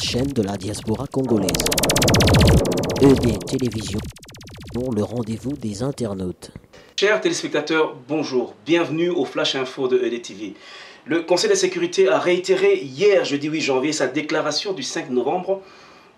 la chaîne de la diaspora congolaise. ED Télévision, pour le rendez-vous des internautes. Chers téléspectateurs, bonjour. Bienvenue au Flash Info de ED TV. Le Conseil de sécurité a réitéré hier, jeudi 8 janvier, sa déclaration du 5 novembre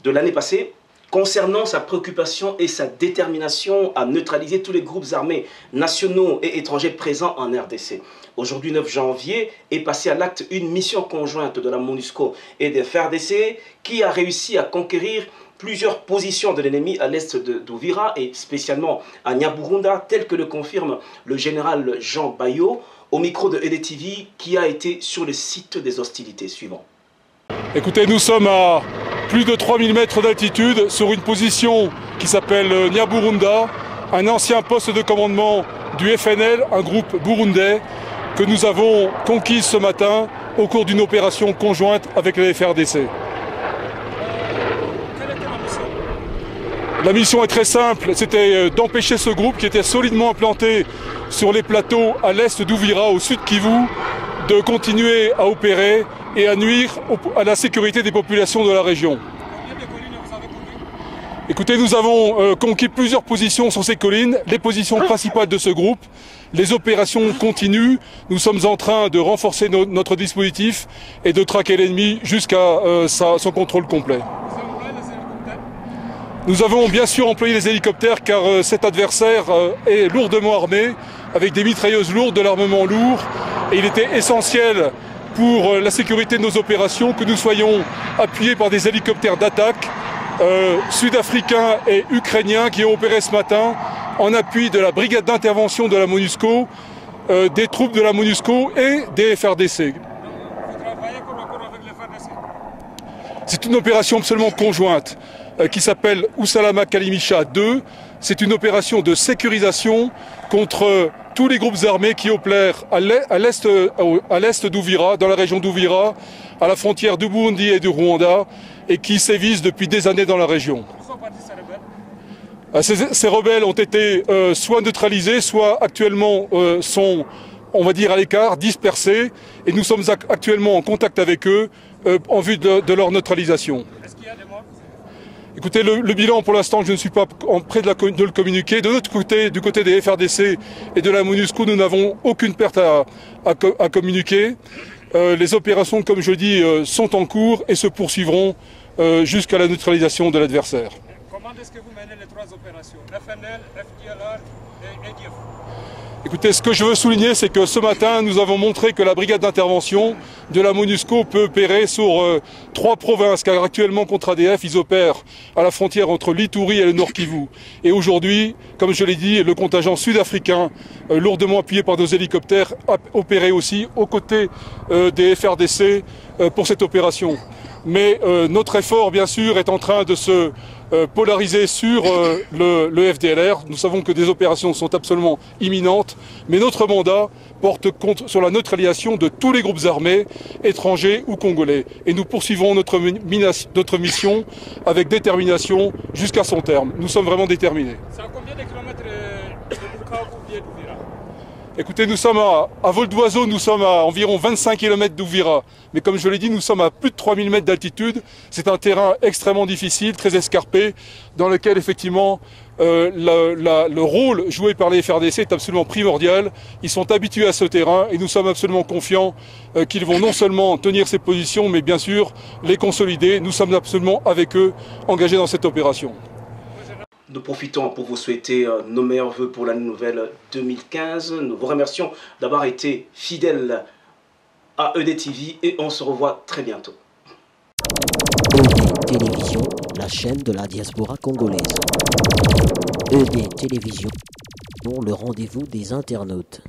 de l'année passée concernant sa préoccupation et sa détermination à neutraliser tous les groupes armés nationaux et étrangers présents en RDC. Aujourd'hui 9 janvier est passée à l'acte une mission conjointe de la MONUSCO et des FARDC qui a réussi à conquérir plusieurs positions de l'ennemi à l'est d'Uvira et spécialement à Nyaburunda, tel que le confirme le général Jean Bayo au micro de ED TV qui a été sur le site des hostilités. Suivant. Écoutez, nous sommes à plus de 3000 mètres d'altitude sur une position qui s'appelle Nyaburunda, un ancien poste de commandement du FNL, un groupe burundais que nous avons conquise ce matin au cours d'une opération conjointe avec les FARDC. La mission est très simple, c'était d'empêcher ce groupe qui était solidement implanté sur les plateaux à l'est d'Uvira, au sud Kivu, de continuer à opérer et à nuire à la sécurité des populations de la région. Écoutez, nous avons conquis plusieurs positions sur ces collines, les positions principales de ce groupe. Les opérations continuent, nous sommes en train de renforcer notre dispositif et de traquer l'ennemi jusqu'à son contrôle complet. Nous avons bien sûr employé les hélicoptères car cet adversaire est lourdement armé, avec des mitrailleuses lourdes, de l'armement lourd, et il était essentiel pour la sécurité de nos opérations que nous soyons appuyés par des hélicoptères d'attaque sud-africains et ukrainiens qui ont opéré ce matin en appui de la brigade d'intervention de la MONUSCO, des troupes de la MONUSCO et des FARDC. C'est une opération absolument conjointe qui s'appelle Usalama Kalimisha 2. C'est une opération de sécurisation contre tous les groupes armés qui opèrent à l'est d'Uvira, dans la région d'Uvira, à la frontière du Burundi et du Rwanda, et qui sévissent depuis des années dans la région. Ces rebelles ont été soit neutralisés, soit actuellement sont, on va dire, à l'écart, dispersés, et nous sommes actuellement en contact avec eux en vue de leur neutralisation. Est-ce qu'il y a des morts ? Écoutez, le bilan pour l'instant, je ne suis pas prêt de le communiquer. De notre côté, du côté des FARDC et de la MONUSCO, nous n'avons aucune perte à communiquer. Les opérations, comme je dis, sont en cours et se poursuivront jusqu'à la neutralisation de l'adversaire. Comment est-ce que vous menez les trois opérations, FNL, FDLR et EDF? Écoutez, ce que je veux souligner, c'est que ce matin, nous avons montré que la brigade d'intervention de la MONUSCO peut opérer sur 3 provinces, car actuellement, contre ADF, ils opèrent à la frontière entre l'Ituri et le Nord Kivu. Et aujourd'hui, comme je l'ai dit, le contingent sud-africain, lourdement appuyé par nos hélicoptères, a opéré aussi aux côtés des FARDC pour cette opération. Mais notre effort, bien sûr, est en train de se polariser sur le FDLR. Nous savons que des opérations sont absolument imminentes, mais notre mandat porte sur la neutralisation de tous les groupes armés, étrangers ou congolais. Et nous poursuivrons notre mission avec détermination jusqu'à son terme. Nous sommes vraiment déterminés. C'est à combien de kilomètres de Bukavu ou d'Uvira? Écoutez, nous sommes à vol d'oiseau, nous sommes à environ 25 km d'Uvira. Mais comme je l'ai dit, nous sommes à plus de 3000 mètres d'altitude. C'est un terrain extrêmement difficile, très escarpé, dans lequel effectivement le rôle joué par les FARDC est absolument primordial. Ils sont habitués à ce terrain et nous sommes absolument confiants qu'ils vont non seulement tenir ces positions, mais bien sûr les consolider. Nous sommes absolument avec eux engagés dans cette opération. Nous profitons pour vous souhaiter nos meilleurs vœux pour l'année nouvelle 2015. Nous vous remercions d'avoir été fidèles à ED TV et on se revoit très bientôt. ED Télévision, la chaîne de la diaspora congolaise. ED Télévision, pour le rendez-vous des internautes.